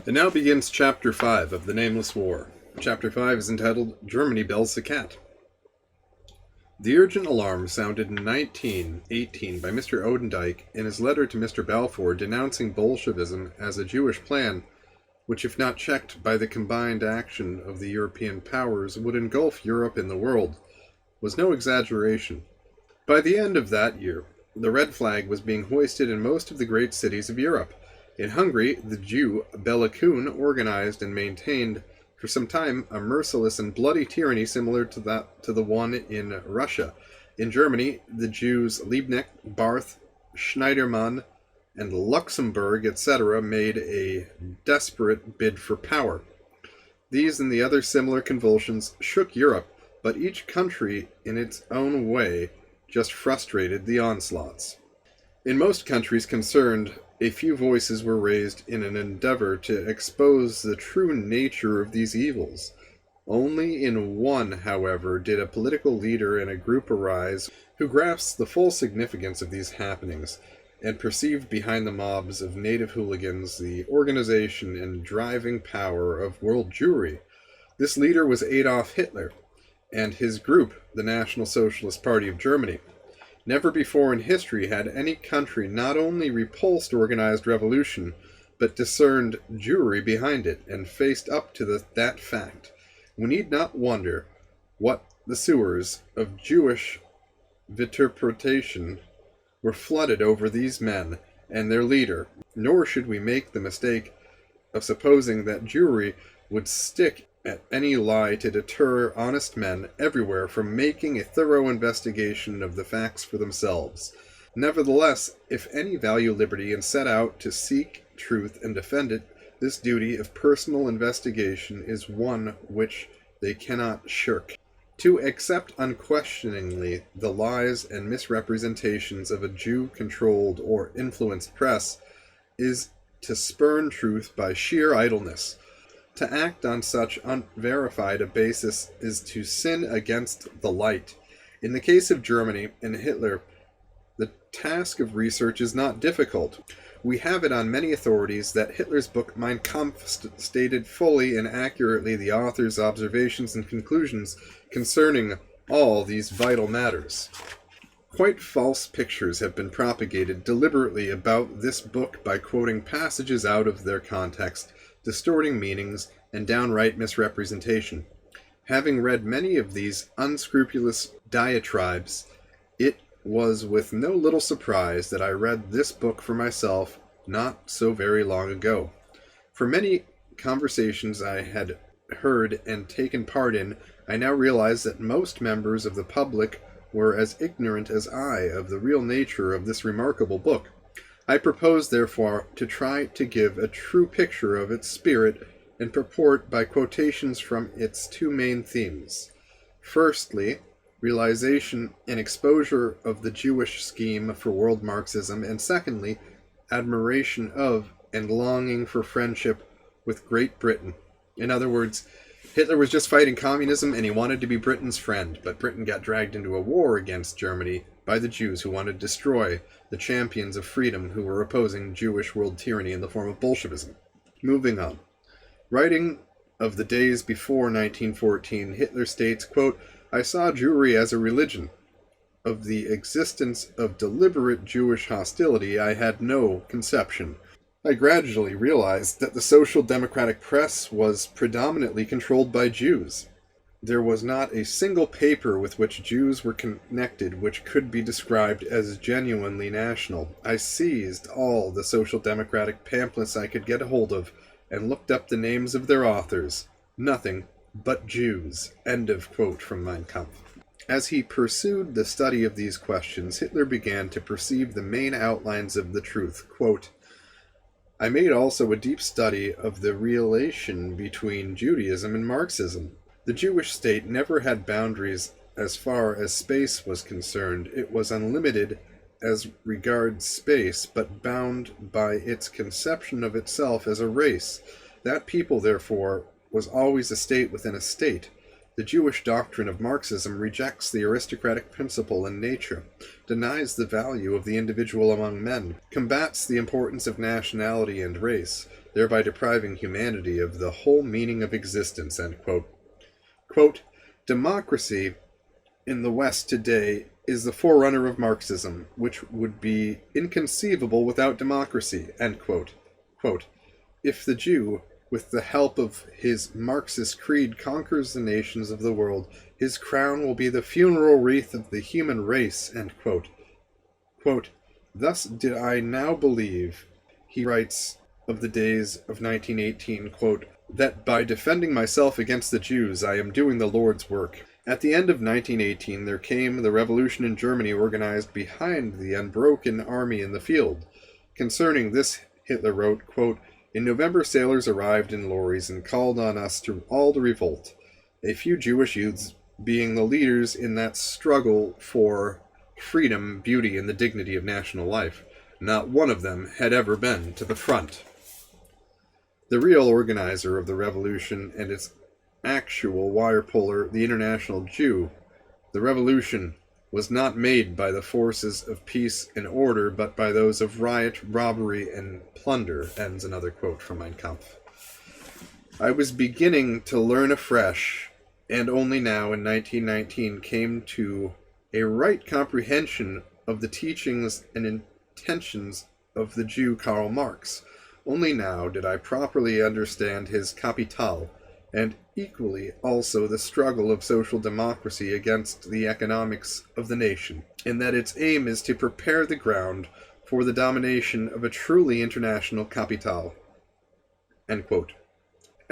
And now begins Chapter 5 of the Nameless War. Chapter 5 is entitled Germany Bells the Cat. The urgent alarm sounded in 1918 by Mr. Odendijk in his letter to Mr. Balfour denouncing Bolshevism as a Jewish plan, which if not checked by the combined action of the European powers would engulf Europe and the world, was no exaggeration. By the end of that year, the red flag was being hoisted in most of the great cities of Europe. In Hungary, the Jew Bela Kun organized and maintained for some time a merciless and bloody tyranny similar to the one in Russia. In Germany, the Jews Liebknecht, Barth, Schneidermann, and Luxemburg, etc., made a desperate bid for power. These and the other similar convulsions shook Europe, but each country in its own way just frustrated the onslaughts. In most countries concerned, a few voices were raised in an endeavor to expose the true nature of these evils. Only in one, however, did a political leader and a group arise who grasped the full significance of these happenings and perceived behind the mobs of native hooligans the organization and driving power of world Jewry. This leader was Adolf Hitler and his group, the National Socialist Party of Germany. Never before in history had any country not only repulsed organized revolution, but discerned Jewry behind it and faced up to that fact. We need not wonder what the sewers of Jewish vituperation were flooded over these men and their leader, nor should we make the mistake of supposing that Jewry would stick at any lie to deter honest men everywhere from making a thorough investigation of the facts for themselves. Nevertheless, if any value liberty and set out to seek truth and defend it, this duty of personal investigation is one which they cannot shirk. To accept unquestioningly the lies and misrepresentations of a Jew-controlled or influenced press is to spurn truth by sheer idleness. To act on such unverified a basis is to sin against the light. In the case of Germany and Hitler, the task of research is not difficult. We have it on many authorities that Hitler's book Mein Kampf stated fully and accurately the author's observations and conclusions concerning all these vital matters. Quite false pictures have been propagated deliberately about this book by quoting passages out of their context, distorting meanings, and downright misrepresentation. Having read many of these unscrupulous diatribes, it was with no little surprise that I read this book for myself not so very long ago. For many conversations I had heard and taken part in, I now realize that most members of the public were as ignorant as I of the real nature of this remarkable book. I propose, therefore, to try to give a true picture of its spirit and purport by quotations from its two main themes. Firstly, realization and exposure of the Jewish scheme for world Marxism, and secondly, admiration of and longing for friendship with Great Britain. In other words, Hitler was just fighting communism and he wanted to be Britain's friend, but Britain got dragged into a war against Germany by the Jews who wanted to destroy the champions of freedom who were opposing Jewish world tyranny in the form of Bolshevism. Moving on. Writing of the days before 1914, Hitler states, quote, "I saw Jewry as a religion. Of the existence of deliberate Jewish hostility I had no conception. I gradually realized that the social democratic press was predominantly controlled by Jews. There was not a single paper with which Jews were connected which could be described as genuinely national. I seized all the social democratic pamphlets I could get a hold of and looked up the names of their authors. Nothing but Jews." End of quote from Mein Kampf. As he pursued the study of these questions, Hitler began to perceive the main outlines of the truth. Quote, "I made also a deep study of the relation between Judaism and Marxism. The Jewish state never had boundaries as far as space was concerned. It was unlimited as regards space, but bound by its conception of itself as a race. That people, therefore, was always a state within a state. The Jewish doctrine of Marxism rejects the aristocratic principle in nature, denies the value of the individual among men, combats the importance of nationality and race, thereby depriving humanity of the whole meaning of existence, end quote. Quote, democracy in the West today is the forerunner of Marxism, which would be inconceivable without democracy, end quote. Quote, if the Jew, with the help of his Marxist creed, conquers the nations of the world, his crown will be the funeral wreath of the human race, end quote. Quote, thus did I now believe, he writes of the days of 1918, quote, that by defending myself against the Jews I am doing the Lord's work. At the end of 1918 there came the revolution in Germany organized behind the unbroken army in the field. Concerning this, Hitler wrote, quote, in November sailors arrived in lorries and called on us to all to revolt, a few Jewish youths being the leaders in that struggle for freedom, beauty, and the dignity of national life. Not one of them had ever been to the front. The real organizer of the revolution and its actual wire puller, the international Jew, the revolution was not made by the forces of peace and order, but by those of riot, robbery, and plunder, ends another quote from Mein Kampf. I was beginning to learn afresh, and only now in 1919 came to a right comprehension of the teachings and intentions of the Jew Karl Marx. Only now did I properly understand his Kapital, and equally also the struggle of social democracy against the economics of the nation, and that its aim is to prepare the ground for the domination of a truly international Kapital. End quote.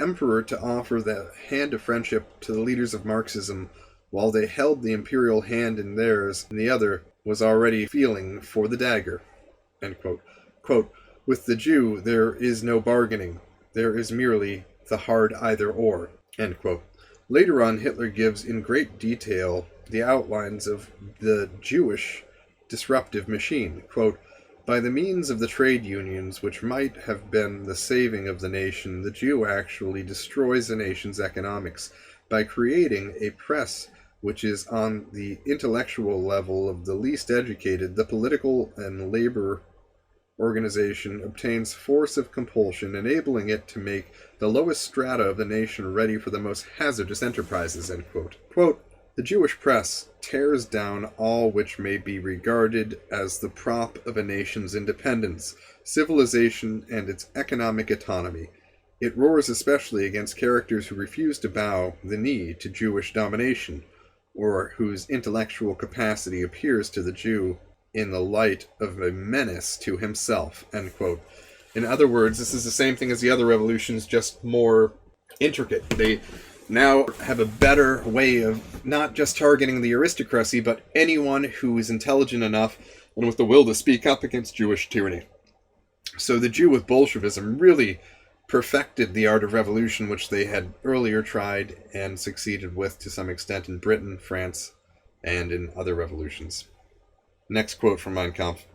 Emperor to offer the hand of friendship to the leaders of Marxism while they held the imperial hand in theirs, and the other was already feeling for the dagger. End quote. Quote, with the Jew there is no bargaining, there is merely the hard either-or. End quote. Later on, Hitler gives in great detail the outlines of the Jewish disruptive machine. Quote, by the means of the trade unions, which might have been the saving of the nation, the Jew actually destroys the nation's economics by creating a press which is on the intellectual level of the least educated. The political and labor organization obtains force of compulsion, enabling it to make the lowest strata of the nation ready for the most hazardous enterprises, end quote. Quote, the Jewish press tears down all which may be regarded as the prop of a nation's independence, civilization, and its economic autonomy. It roars especially against characters who refuse to bow the knee to Jewish domination, or whose intellectual capacity appears to the Jew in the light of a menace to himself, end quote. In other words, this is the same thing as the other revolutions, just more intricate. They now have a better way of not just targeting the aristocracy, but anyone who is intelligent enough and with the will to speak up against Jewish tyranny. So the Jew with Bolshevism really perfected the art of revolution, which they had earlier tried and succeeded with to some extent in Britain, France, and in other revolutions. Next quote from Mein Kampf.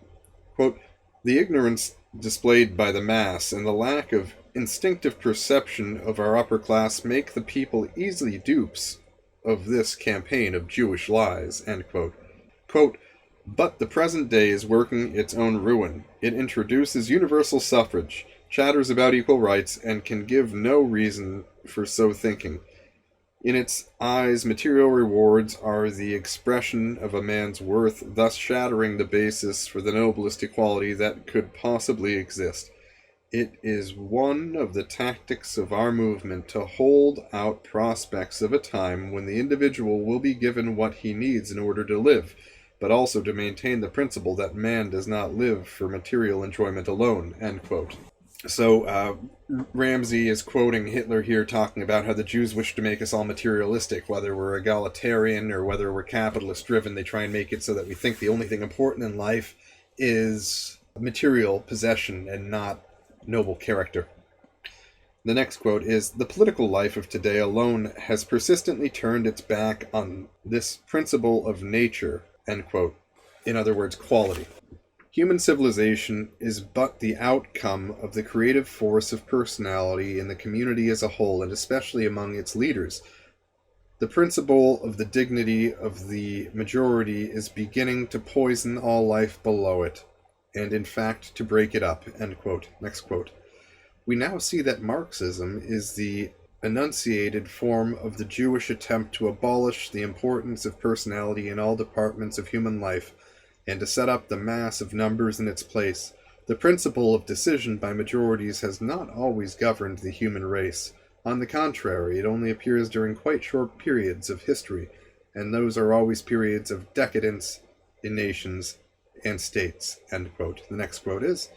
Quote, the ignorance displayed by the mass and the lack of instinctive perception of our upper class make the people easily dupes of this campaign of Jewish lies, end quote. Quote, but the present day is working its own ruin. It introduces universal suffrage, chatters about equal rights, and can give no reason for so thinking. In its eyes, material rewards are the expression of a man's worth, thus shattering the basis for the noblest equality that could possibly exist. It is one of the tactics of our movement to hold out prospects of a time when the individual will be given what he needs in order to live, but also to maintain the principle that man does not live for material enjoyment alone, end quote. So Ramsey is quoting Hitler here, talking about how the Jews wish to make us all materialistic, whether we're egalitarian or whether we're capitalist-driven. They try and make it so that we think the only thing important in life is material possession and not noble character. The next quote is, the political life of today alone has persistently turned its back on this principle of nature, end quote. In other words, quality. Human civilization is but the outcome of the creative force of personality in the community as a whole, and especially among its leaders. The principle of the dignity of the majority is beginning to poison all life below it, and in fact to break it up, end quote. Next quote. We now see that Marxism is the enunciated form of the Jewish attempt to abolish the importance of personality in all departments of human life and to set up the mass of numbers in its place. The principle of decision by majorities has not always governed the human race. On the contrary, it only appears during quite short periods of history, and those are always periods of decadence in nations and states. End quote. The next quote is,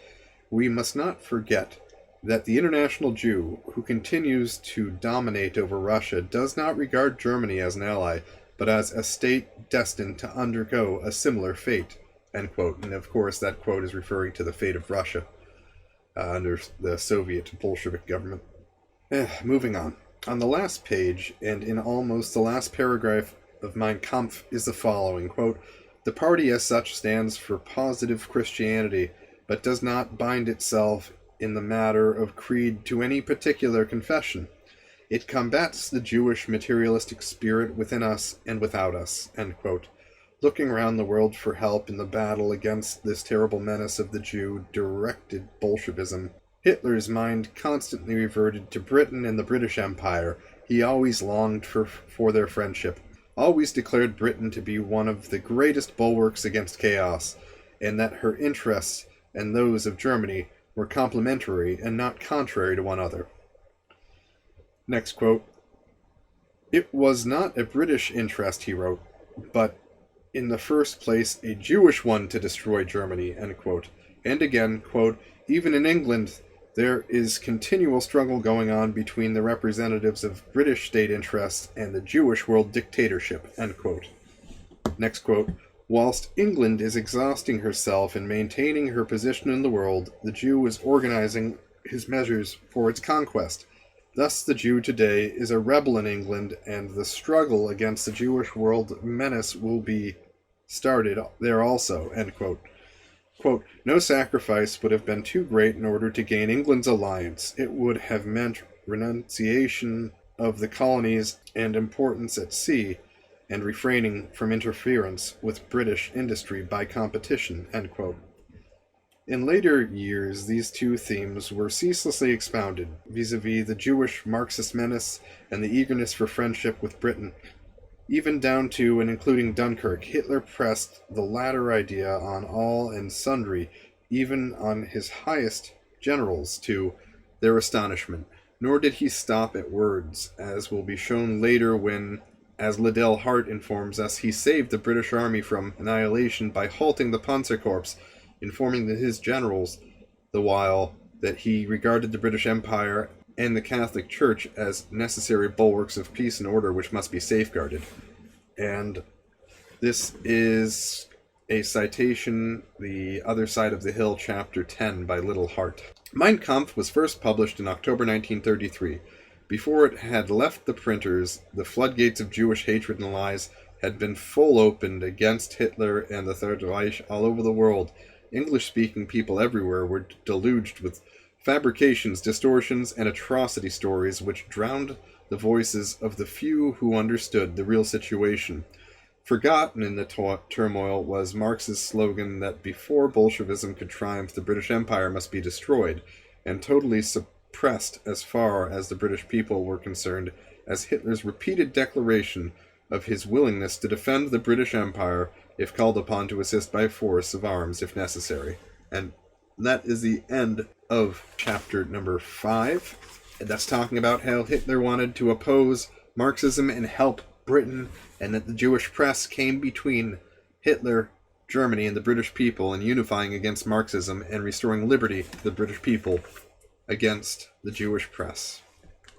"We must not forget that the international Jew, who continues to dominate over Russia, does not regard Germany as an ally, but as a state destined to undergo a similar fate." End quote. And of course, that quote is referring to the fate of Russia under the Soviet Bolshevik government. Moving on. On the last page, and in almost the last paragraph of Mein Kampf, is the following, quote, "The party as such stands for positive Christianity, but does not bind itself in the matter of creed to any particular confession. It combats the Jewish materialistic spirit within us and without us." End quote. Looking around the world for help in the battle against this terrible menace of the Jew-directed Bolshevism, Hitler's mind constantly reverted to Britain and the British Empire. He always longed for their friendship, always declared Britain to be one of the greatest bulwarks against chaos, and that her interests and those of Germany were complementary and not contrary to one another. Next quote. "It was not a British interest," he wrote, "but in the first place a Jewish one to destroy Germany." End quote. And again, quote, "Even in England there is continual struggle going on between the representatives of British state interests and the Jewish world dictatorship." End quote. Next quote. "Whilst England is exhausting herself in maintaining her position in the world, the Jew is organizing his measures for its conquest. Thus the Jew today is a rebel in England, and the struggle against the Jewish world menace will be started there also." End quote. Quote, "No sacrifice would have been too great in order to gain England's alliance. It would have meant renunciation of the colonies and importance at sea, and refraining from interference with British industry by competition." End quote. In later years, these two themes were ceaselessly expounded, vis-a-vis the Jewish Marxist menace and the eagerness for friendship with Britain. Even down to and including Dunkirk, Hitler pressed the latter idea on all and sundry, even on his highest generals, to their astonishment. Nor did he stop at words, as will be shown later when, as Liddell Hart informs us, he saved the British army from annihilation by halting the Panzerkorps, informing his generals the while that he regarded the British Empire and the Catholic Church as necessary bulwarks of peace and order which must be safeguarded. And this is a citation, The Other Side of the Hill, Chapter 10 by Liddell Hart. Mein Kampf was first published in October 1933. Before it had left the printers, the floodgates of Jewish hatred and lies had been full opened against Hitler and the Third Reich all over the world. English-speaking people everywhere were deluged with fabrications, distortions, and atrocity stories which drowned the voices of the few who understood the real situation. Forgotten in the turmoil was Marx's slogan that before Bolshevism could triumph, the British Empire must be destroyed, and totally suppressed as far as the British people were concerned, as Hitler's repeated declaration of his willingness to defend the British Empire if called upon to assist by force of arms if necessary. And that is the end of chapter number 5. And that's talking about how Hitler wanted to oppose Marxism and help Britain, and that the Jewish press came between Hitler, Germany, and the British people in unifying against Marxism and restoring liberty to the British people against the Jewish press.